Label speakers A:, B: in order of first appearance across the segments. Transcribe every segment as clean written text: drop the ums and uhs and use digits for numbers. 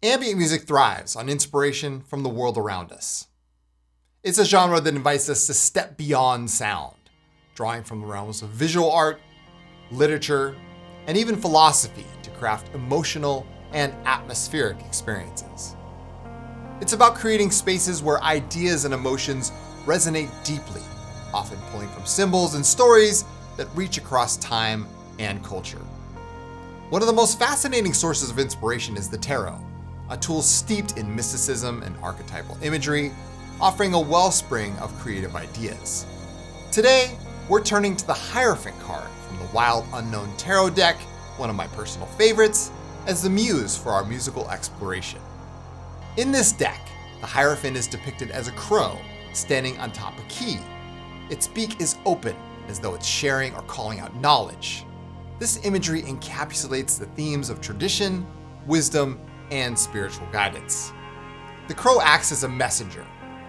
A: Ambient music thrives on inspiration from the world around us. It's a genre that invites us to step beyond sound, drawing from the realms of visual art, literature, and even philosophy to craft emotional and atmospheric experiences. It's about creating spaces where ideas and emotions resonate deeply, often pulling from symbols and stories that reach across time and culture. One of the most fascinating sources of inspiration is the tarot, a tool steeped in mysticism and archetypal imagery, offering a wellspring of creative ideas. Today, we're turning to the Hierophant card from the Wild Unknown Tarot deck, one of my personal favorites, as the muse for our musical exploration. In this deck, the Hierophant is depicted as a crow standing on top of a key. Its beak is open, as though it's sharing or calling out knowledge. This imagery encapsulates the themes of tradition, wisdom, and spiritual guidance. The crow acts as a messenger,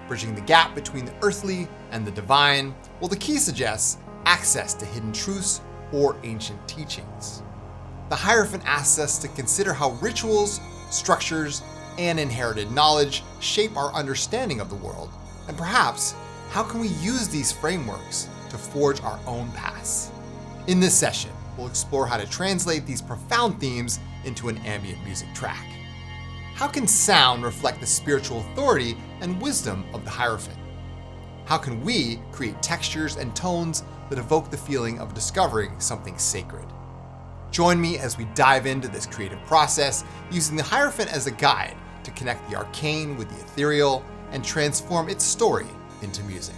A: bridging the gap between the earthly and the divine, while the key suggests access to hidden truths or ancient teachings. The Hierophant asks us to consider how rituals, structures, and inherited knowledge shape our understanding of the world, and perhaps, how can we use these frameworks to forge our own paths? In this session, we'll explore how to translate these profound themes into an ambient music track. How can sound reflect the spiritual authority and wisdom of the Hierophant? How can we create textures and tones that evoke the feeling of discovering something sacred? Join me as we dive into this creative process, using the Hierophant as a guide to connect the arcane with the ethereal and transform its story into music.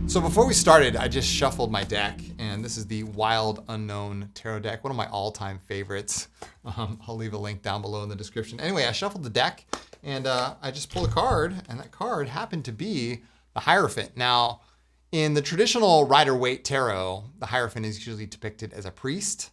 A: So before we started, I just shuffled my deck, and this is the Wild Unknown Tarot deck, one of my all-time favorites. I'll leave a link down below in the description. Anyway, I shuffled the deck, and I just pulled a card, and that card happened to be the Hierophant. Now, in the traditional Rider-Waite Tarot, the Hierophant is usually depicted as a priest,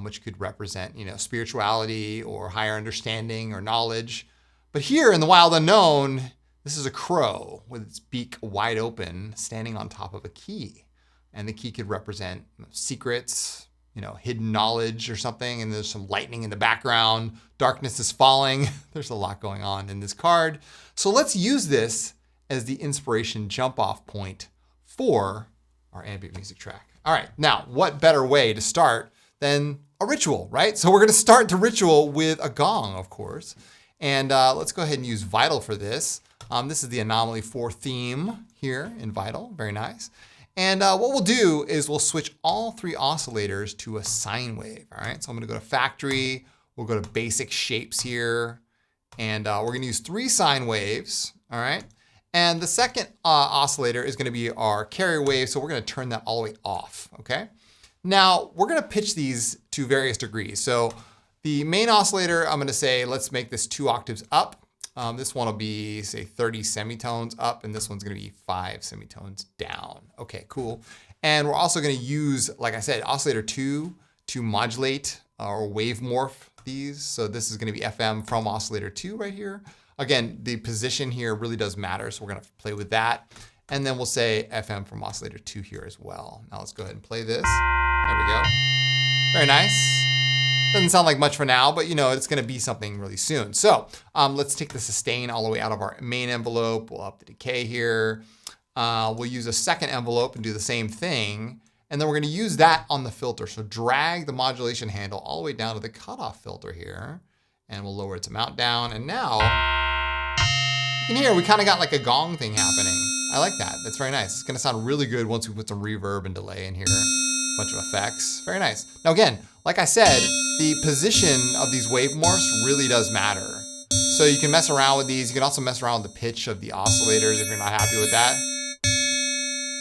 A: which could represent, spirituality or higher understanding or knowledge. But here in the Wild Unknown, this is a crow with its beak wide open, standing on top of a key. And the key could represent secrets, hidden knowledge or something. And there's some lightning in the background. Darkness is falling. There's a lot going on in this card. So let's use this as the inspiration jump off point for our ambient music track. All right, now what better way to start than a ritual, right? So we're gonna start the ritual with a gong, of course. And let's go ahead and use Vital for this. This is the Anomaly 4 theme here in Vital, very nice. And what we'll do is we'll switch all three oscillators to a sine wave, all right? So I'm gonna go to Factory, we'll go to Basic Shapes here, and we're gonna use 3 sine waves, all right? And the second oscillator is gonna be our carrier wave, so we're gonna turn that all the way off, okay? Now, we're gonna pitch these to various degrees. So the main oscillator, I'm gonna say, let's make this 2 octaves up. This one will be, say, 30 semitones up, and this one's gonna be 5 semitones down. Okay, cool. And we're also gonna use, like I said, oscillator 2 to modulate or wave morph these. So this is gonna be FM from oscillator 2 right here. Again, the position here really does matter, so we're gonna play with that. And then we'll say FM from oscillator 2 here as well. Now let's go ahead and play this. There we go. Very nice. Doesn't sound like much for now, but it's gonna be something really soon. So let's take the sustain all the way out of our main envelope. We'll up the decay here. We'll use a second envelope and do the same thing. And then we're gonna use that on the filter. So drag the modulation handle all the way down to the cutoff filter here. And we'll lower its amount down. And now, you can hear we kind of got like a gong thing happening. I like that, that's very nice. It's gonna sound really good once we put some reverb and delay in here. Bunch of effects, very nice. Now again, like I said, the position of these wave morphs really does matter. So you can mess around with these. You can also mess around with the pitch of the oscillators if you're not happy with that.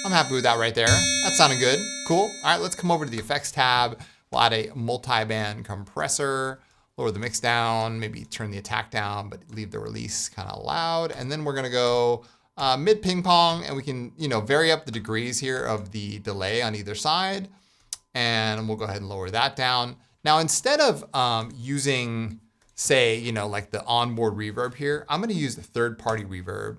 A: I'm happy with that right there. That sounded good, cool. All right, let's come over to the effects tab. We'll add a multi-band compressor, lower the mix down, maybe turn the attack down, but leave the release kind of loud. And then we're gonna go mid ping pong, and we can vary up the degrees here of the delay on either side. And we'll go ahead and lower that down. Now, instead of using, say, you know, like the onboard reverb here, I'm gonna use the third-party reverb.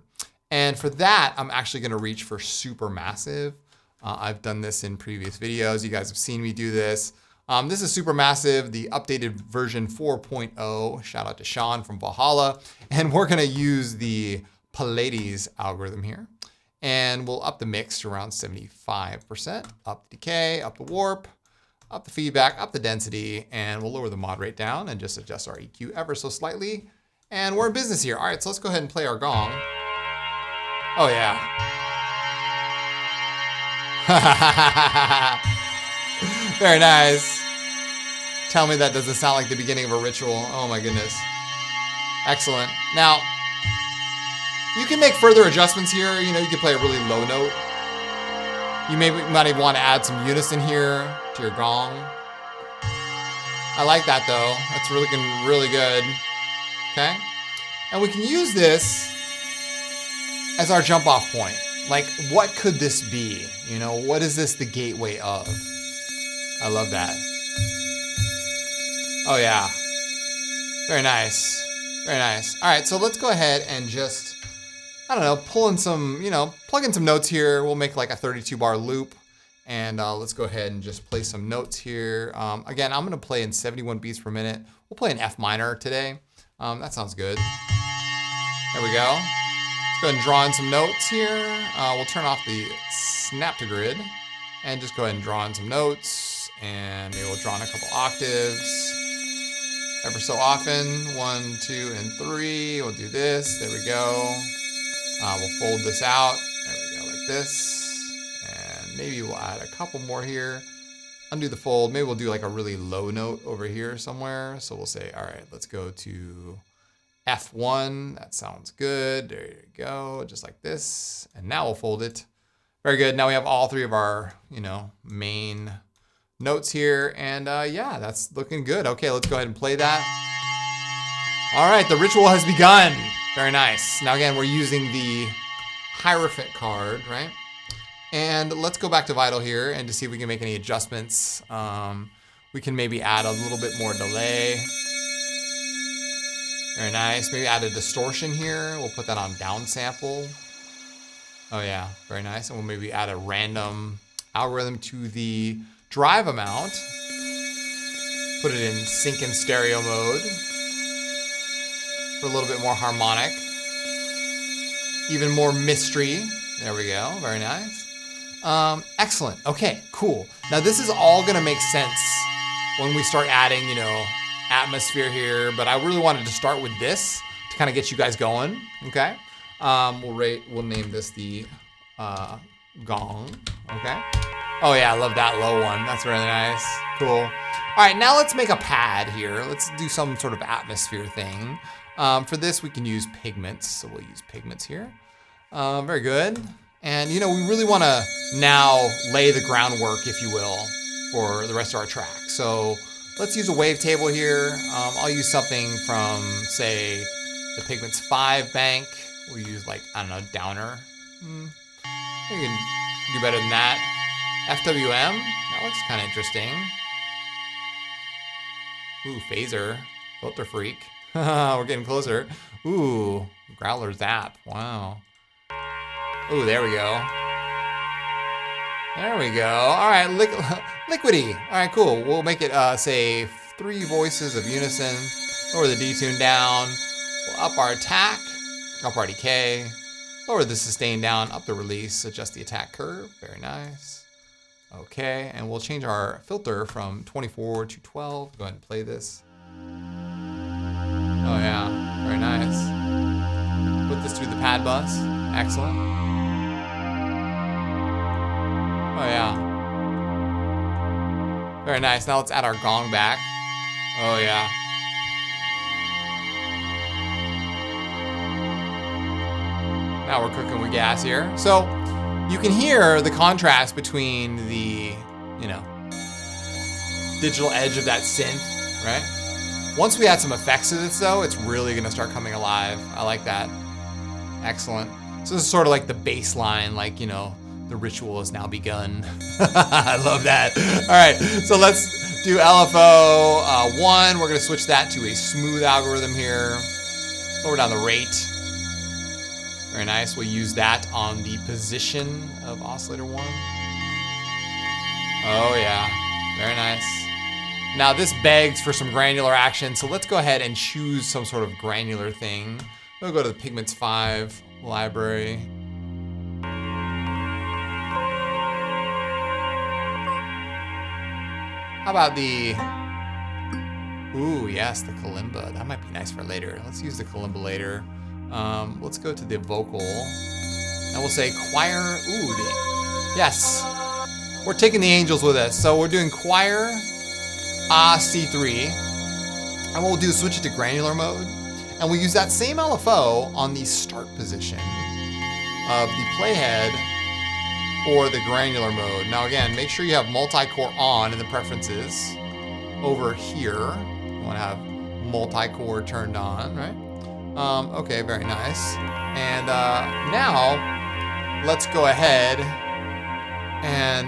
A: And for that, I'm actually gonna reach for super massive. I've done this in previous videos. You guys have seen me do this. This is super massive, the updated version 4.0. Shout out to Sean from Valhalla. And we're gonna use the Pallades algorithm here. And we'll up the mix to around 75%, up the decay, up the warp, up the feedback, up the density, and we'll lower the mod rate down and just adjust our EQ ever so slightly. And we're in business here. All right, so let's go ahead and play our gong. Oh yeah. Very nice. Tell me that doesn't sound like the beginning of a ritual. Oh my goodness. Excellent. Now, you can make further adjustments here. You know, you can play a really low note. You might even want to add some unison here to your gong. I like that though. That's looking really good. Okay. And we can use this as our jump off point. Like, what could this be? You know, what is this the gateway of? I love that. Oh yeah. Very nice. Very nice. All right, so let's go ahead and just, I don't know, pull in some, you know, plug in some notes here. We'll make like a 32 bar loop. And let's go ahead and just play some notes here. Again, I'm gonna play in 71 beats per minute. We'll play in F minor today. That sounds good. There we go. Let's go ahead and draw in some notes here. We'll turn off the snap to grid and just go ahead and draw in some notes. And maybe we'll draw in a couple octaves. Ever so often, 1, 2, and 3. We'll do this, there we go. We'll fold this out, there we go, like this. And maybe we'll add a couple more here. Undo the fold, maybe we'll do like a really low note over here somewhere. So we'll say, all right, let's go to F1, that sounds good. There you go, just like this. And now we'll fold it. Very good, now we have all three of our, you know, main notes here, and yeah, that's looking good. Okay, let's go ahead and play that. All right, the ritual has begun. Very nice. Now again, we're using the Hierophant card, right? And let's go back to Vital here and to see if we can make any adjustments. We can maybe add a little bit more delay. Very nice. Maybe add a distortion here. We'll put that on downsample. Oh yeah, very nice. And we'll maybe add a random algorithm to the drive amount, put it in sync and stereo mode for a little bit more harmonic, even more mystery. There we go, very nice. Excellent, okay, cool. Now this is all gonna make sense when we start adding, you know, atmosphere here, but I really wanted to start with this to kind of get you guys going, okay? We'll name this the Gong, okay? Oh yeah, I love that low one. That's really nice. Cool. All right, now let's make a pad here. Let's do some sort of atmosphere thing. For this, we can use Pigments. So we'll use Pigments here. Very good. And you know, we really want to now lay the groundwork, if you will, for the rest of our track. So let's use a wavetable here. I'll use something from, say, the Pigments 5 bank. We'll use like, I don't know, Downer. You can do better than that. FWM, that looks kind of interesting. Ooh, phaser, filter freak. We're getting closer. Ooh, growler zap, wow. Ooh, there we go. There we go. All right, liquidy. All right, cool. We'll make it, say, 3 voices of unison. Lower the detune down. We'll up our attack, up our decay. Lower the sustain down, up the release, adjust the attack curve. Very nice. Okay, and we'll change our filter from 24 to 12. Go ahead and play this. Oh yeah, very nice. Put this through the pad bus. Excellent. Oh yeah. Very nice. Now let's add our gong back. Oh yeah. Now we're cooking with gas here. So you can hear the contrast between the, you know, digital edge of that synth, right? Once we add some effects to this though, it's really gonna start coming alive. I like that. Excellent. So this is sort of like the bass line, like, you know, The ritual has now begun. I love that. All right, so let's do LFO 1. We're gonna switch that to a smooth algorithm here. Lower down the rate. Very nice. We'll use that on the position of oscillator 1. Oh yeah, very nice. Now this begs for some granular action, so let's go ahead and choose some sort of granular thing. We'll go to the Pigments 5 library. How about the, ooh, yes, the kalimba. That might be nice for later. Let's use the kalimba later. Let's go to the vocal, and we'll say choir, ooh, yes. We're taking the angels with us. So we're doing choir, C3, and what we'll do is switch it to granular mode, and we'll use that same LFO on the start position of the playhead or the granular mode. Now again, make sure you have multi-core on in the preferences over here. You want to have multi-core turned on, right? Okay, very nice. And now let's go ahead and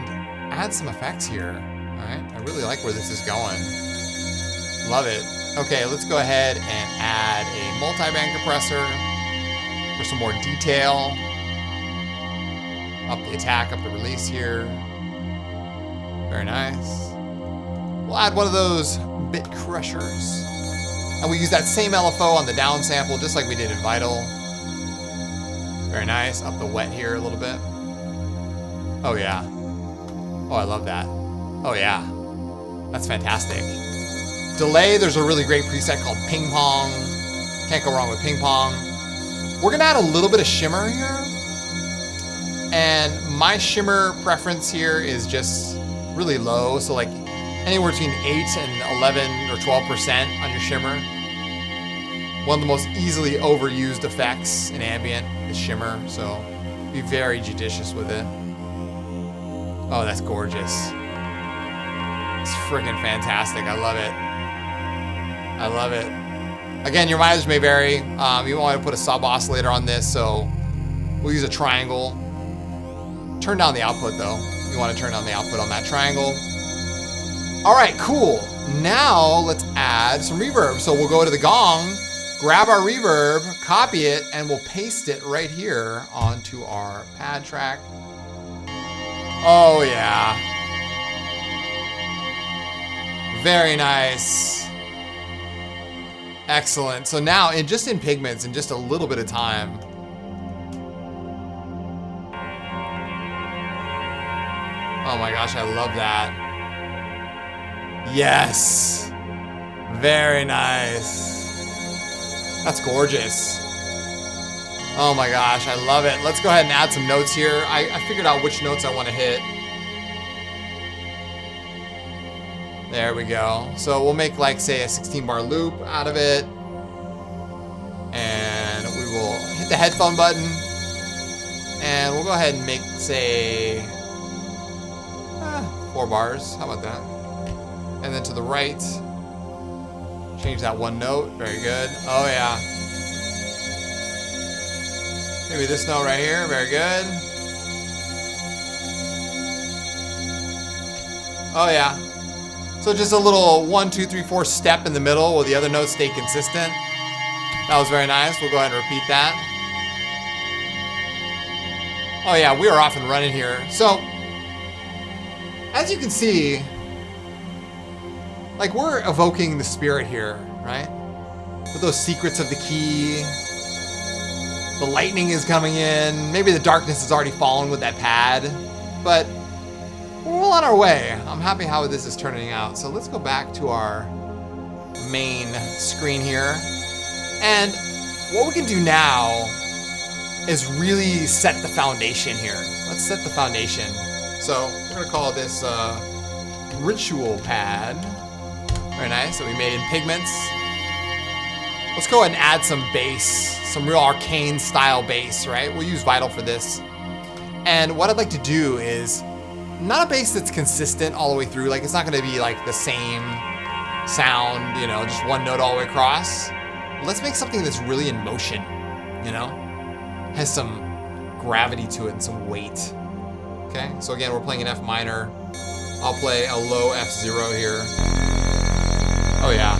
A: add some effects here. All right, I really like where this is going. Love it. Okay, let's go ahead and add a multi-band compressor for some more detail. Up the attack, up the release here. Very nice. We'll add one of those bit crushers. And we use that same LFO on the down sample, just like we did in Vital. Very nice. Up the wet here a little bit. Oh yeah. Oh, I love that. Oh yeah. That's fantastic. Delay, there's a really great preset called Ping Pong. Can't go wrong with Ping Pong. We're gonna add a little bit of shimmer here. And my shimmer preference here is just really low. So like anywhere between 8 and 11 or 12% on your shimmer. One of the most easily overused effects in ambient is shimmer. So be very judicious with it. Oh, that's gorgeous. It's freaking fantastic. I love it. I love it. Again, your mileage may vary. You want to put a sub oscillator on this, so we'll use a triangle. Turn down the output though. You want to turn down the output on that triangle. All right, cool. Now let's add some reverb. So we'll go to the Gong, grab our reverb, copy it, and we'll paste it right here onto our pad track. Oh yeah. Very nice. Excellent. So now just in Pigments, in just a little bit of time, oh my gosh, I love that. Yes. Very nice. That's gorgeous. Oh my gosh, I love it. Let's go ahead and add some notes here. I figured out which notes I want to hit. There we go. So we'll make like, say, a 16-bar loop out of it. And we will hit the headphone button. And we'll go ahead and make, say, 4 bars. How about that? And then to the right, change that one note. Very good. Oh yeah. Maybe this note right here. Very good. Oh yeah. So just a little 1, 2, 3, 4 step in the middle where the other notes stay consistent. That was very nice. We'll go ahead and repeat that. Oh yeah, we are off and running here. So, as you can see, like we're evoking the spirit here, right? With those secrets of the key. The lightning is coming in. Maybe the darkness has already fallen with that pad, but we're well on our way. I'm happy how this is turning out. So let's go back to our main screen here. And what we can do now is really set the foundation here. Let's set the foundation. So we're gonna call this ritual pad. Very nice, that we made in Pigments. Let's go ahead and add some bass, some real Arcane style bass, right? We'll use Vital for this. And what I'd like to do is not a bass that's consistent all the way through. Like it's not gonna be like the same sound, you know, just one note all the way across. Let's make something that's really in motion, you know? Has some gravity to it and some weight. Okay, so again, we're playing an F minor. I'll play a low F0 here. Oh yeah.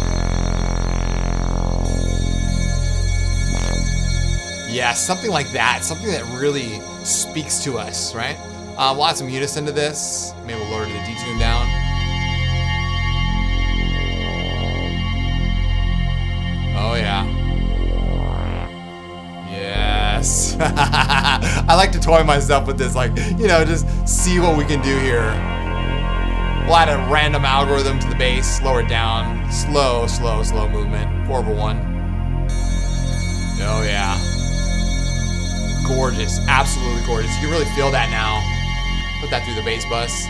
A: Yeah, something like that. Something that really speaks to us, right? We'll add some unison to this. Maybe we'll lower the detune down. Oh yeah. Yes. I like to toy myself with this, like, you know, just see what we can do here. We'll add a random algorithm to the bass, slow it down. Slow movement. 4/1. Oh yeah. Gorgeous, absolutely gorgeous. You can really feel that now. Put that through the bass bus.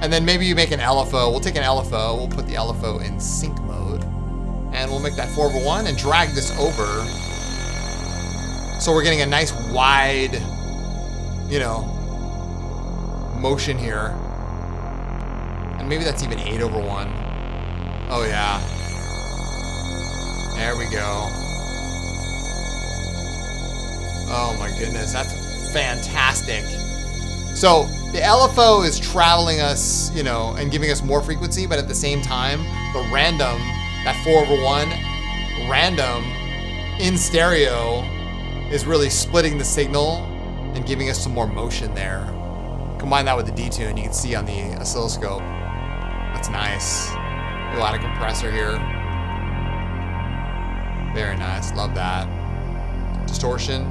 A: And then maybe you make an LFO. We'll take an LFO, we'll put the LFO in sync mode. And we'll make that 4/1 and drag this over. So we're getting a nice wide, you know, motion here. And maybe that's even 8/1. Oh yeah. There we go. Oh my goodness, that's fantastic. So the LFO is traveling us, you know, and giving us more frequency, but at the same time, the random, that 4/1 random in stereo is really splitting the signal and giving us some more motion there. Combine that with the detune, you can see on the oscilloscope. That's nice. We'll add a compressor here. Very nice, love that. Distortion,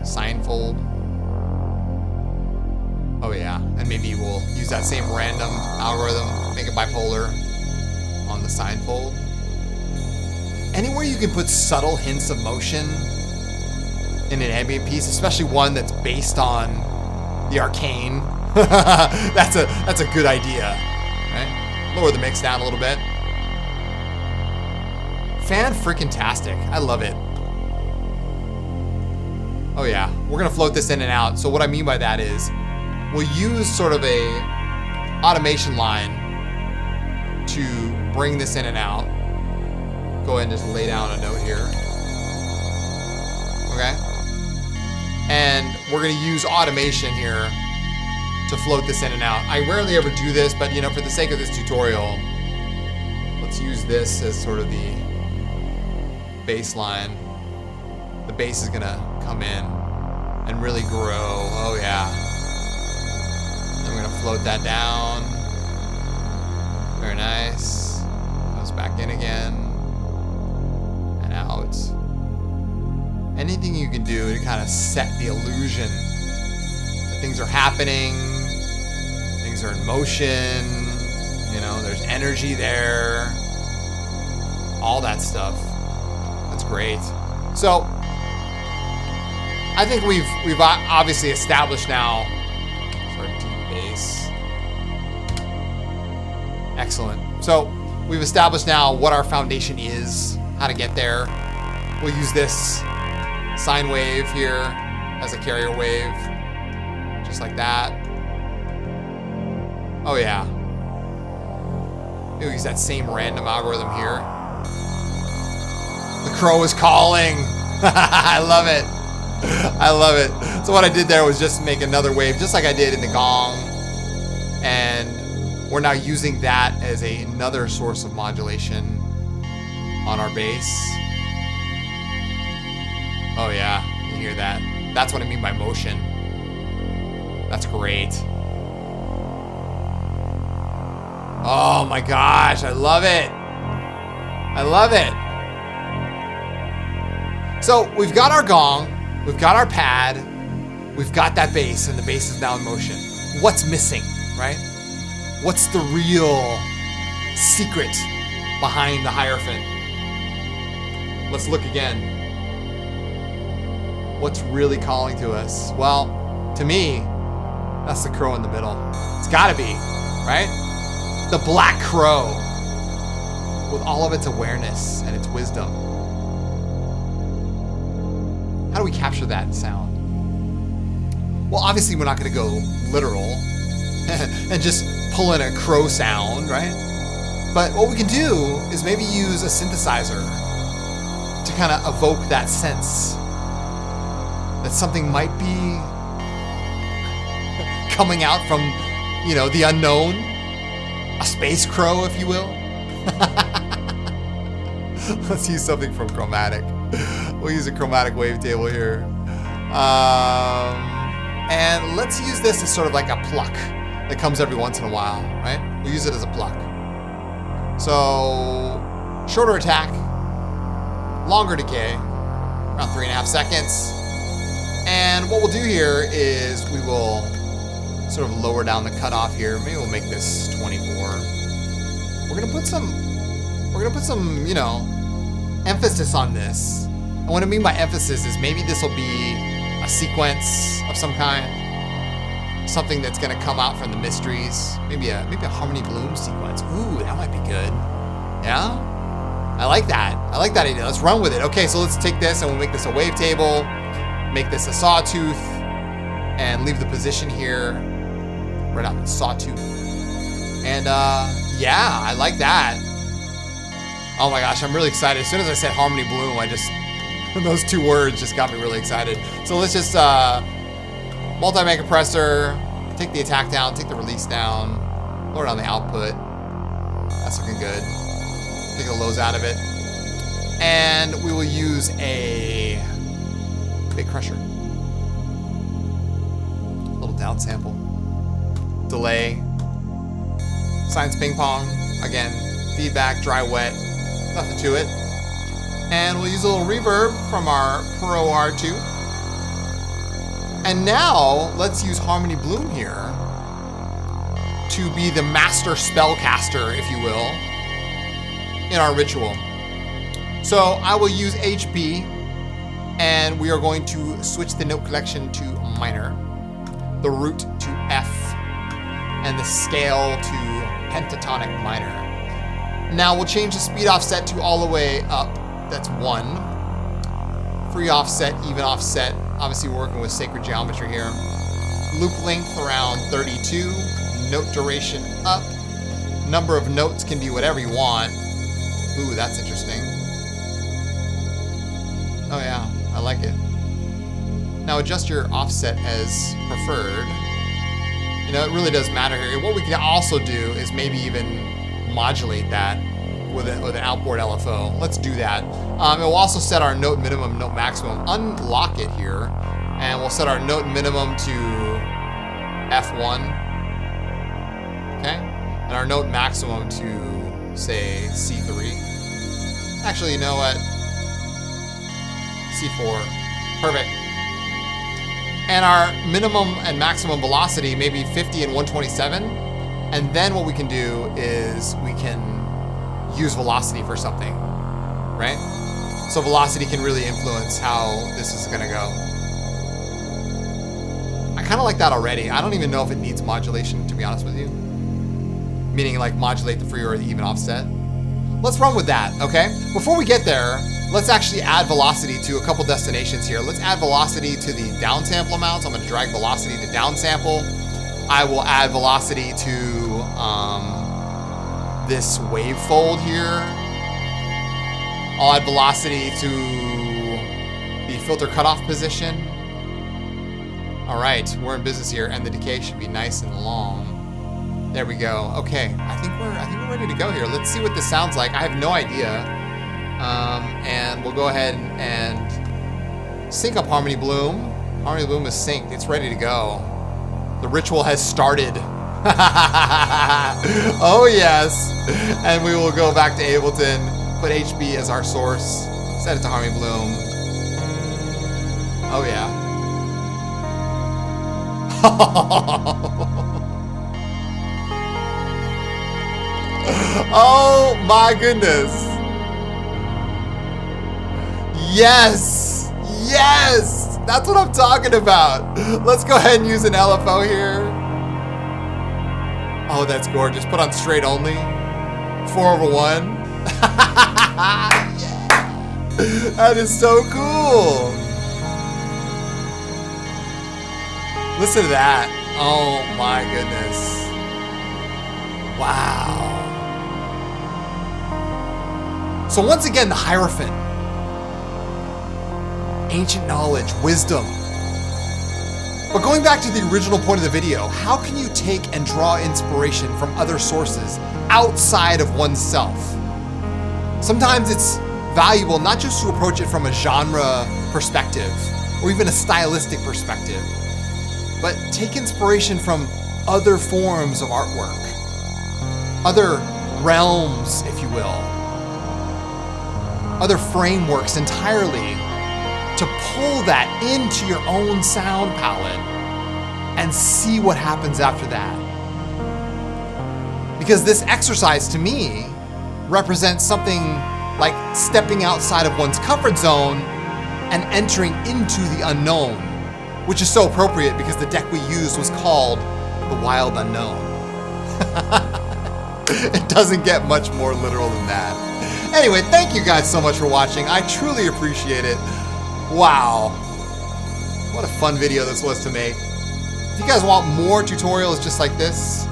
A: sine fold. Oh yeah, and maybe we'll use that same random algorithm, make it bipolar on the sine fold. Anywhere you can put subtle hints of motion in an ambient piece, especially one that's based on the Arcane, that's a good idea, right? Lower the mix down a little bit. Fan-freaking-tastic. I love it. Oh yeah, we're gonna float this in and out. So what I mean by that is, we'll use sort of a automation line to bring this in and out. Go ahead and just lay down a note here. Okay? And we're gonna use automation here to float this in and out. I rarely ever do this, but you know, for the sake of this tutorial, let's use this as sort of the bass line. The bass is gonna come in and really grow. Oh yeah. I'm gonna float that down. Very nice. Comes back in again. And out. Anything you can do to kind of set the illusion that things are happening, things are in motion, you know, there's energy there. All that stuff. That's great. So I think we've obviously established now sort of deep bass. Excellent. So we've established now what our foundation is, how to get there. We'll use this sine wave here as a carrier wave, just like that. Oh yeah. We'll use that same random algorithm here. The crow is calling. I love it. I love it. So what I did there was just make another wave, just like I did in the Gong. And we're now using that as another source of modulation on our bass. Oh yeah, you hear that? That's what I mean by motion. That's great. Oh my gosh, I love it. I love it. So we've got our gong. We've got our pad, we've got that bass, and the bass is now in motion. What's missing, right? What's the real secret behind the Hierophant? Let's look again. What's really calling to us? Well, to me, that's the crow in the middle. It's gotta be, right? The black crow, with all of its awareness and its wisdom. How do we capture that sound? Well, obviously we're not gonna go literal and just pull in a crow sound, right? But what we can do is maybe use a synthesizer to kind of evoke that sense that something might be coming out from, you know, the unknown, a space crow, if you will. Let's use something from chromatic. We'll use a chromatic wavetable here. And let's use this as sort of like a pluck that comes every once in a while, right? We'll use it as a pluck. So, shorter attack, longer decay, around 3.5 seconds. And what we'll do here is we will sort of lower down the cutoff here. Maybe we'll make this 24. We're gonna put some, you know, emphasis on this. And what I mean by emphasis is maybe this will be a sequence of some kind, something that's gonna come out from the mysteries. Maybe a harmony bloom sequence. Ooh, that might be good. Yeah, I like that. I like that idea. Let's run with it. Okay, so let's take this and we'll make this a wavetable, make this a sawtooth, and leave the position here right on the sawtooth. And yeah, I like that. Oh my gosh, I'm really excited. As soon as I said harmony bloom, those two words just got me really excited. So let's just multi-bank compressor, take the attack down, take the release down, lower down the output. That's looking good. Take the lows out of it. And we will use a big crusher. A little down sample. Delay. Science ping pong. Again, feedback, dry, wet. Nothing to it. And we'll use a little reverb from our Pro R2. And now, let's use Harmony Bloom here to be the master spellcaster, if you will, in our ritual. So I will use HB, and we are going to switch the note collection to minor, the root to F, and the scale to pentatonic minor. Now we'll change the speed offset to all the way up. That's 1. Free offset, even offset. Obviously we're working with sacred geometry here. Loop length around 32. Note duration up. Number of notes can be whatever you want. Ooh, that's interesting. Oh yeah, I like it. Now adjust your offset as preferred. You know, it really does matter here. What we can also do is maybe even modulate that with an outboard LFO. Let's do that. It will also set our note minimum, note maximum. Unlock it here, and we'll set our note minimum to F1. Okay, and our note maximum to, say, C3. Actually, you know what? C4. Perfect. And our minimum and maximum velocity, maybe 50 and 127. And then what we can do is we can use velocity for something, right? So velocity can really influence how this is gonna go. I kind of like that already. I don't even know if it needs modulation, to be honest with you. Meaning like modulate the free or the even offset. Let's run with that, okay? Before we get there, let's actually add velocity to a couple destinations here. Let's add velocity to the downsample amounts. I'm gonna drag velocity to downsample. I will add velocity to this wavefold here. I'll add velocity to the filter cutoff position. All right, we're in business here, and the decay should be nice and long. There we go. Okay, I think we're ready to go here. Let's see what this sounds like. I have no idea. And we'll go ahead and sync up Harmony Bloom. Harmony Bloom is synced. It's ready to go. The ritual has started. Oh yes. And we will go back to Ableton, put HB as our source, set it to Harmony Bloom. Oh yeah. Oh my goodness. Yes. Yes. That's what I'm talking about. Let's go ahead and use an LFO here. Oh, that's gorgeous. Put on straight only. 4/1. Yeah. That is so cool. Listen to that. Oh my goodness. Wow. So once again, the Hierophant. Ancient knowledge, wisdom, But going back to the original point of the video, how can you take and draw inspiration from other sources outside of oneself? Sometimes it's valuable not just to approach it from a genre perspective or even a stylistic perspective, but take inspiration from other forms of artwork, other realms, if you will, other frameworks entirely, to pull that into your own sound palette and see what happens after that. Because this exercise to me represents something like stepping outside of one's comfort zone and entering into the unknown, which is so appropriate because the deck we used was called the Wild Unknown. It doesn't get much more literal than that. Anyway, thank you guys so much for watching. I truly appreciate it. Wow. What a fun video this was to make. If you guys want more tutorials just like this,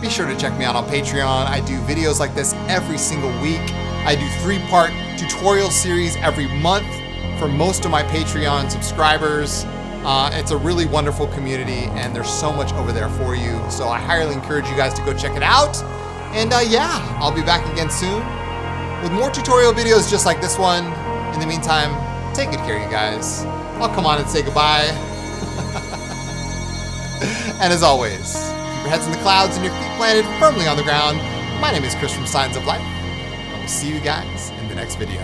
A: be sure to check me out on Patreon. I do videos like this every single week. I do 3-part tutorial series every month for most of my Patreon subscribers. It's a really wonderful community and there's so much over there for you. So I highly encourage you guys to go check it out. And yeah, I'll be back again soon with more tutorial videos just like this one. In the meantime, take good care, you guys. I'll come on and say goodbye. And as always, keep your heads in the clouds and your feet planted firmly on the ground. My name is Chris from Signs of Life. And we'll see you guys in the next video.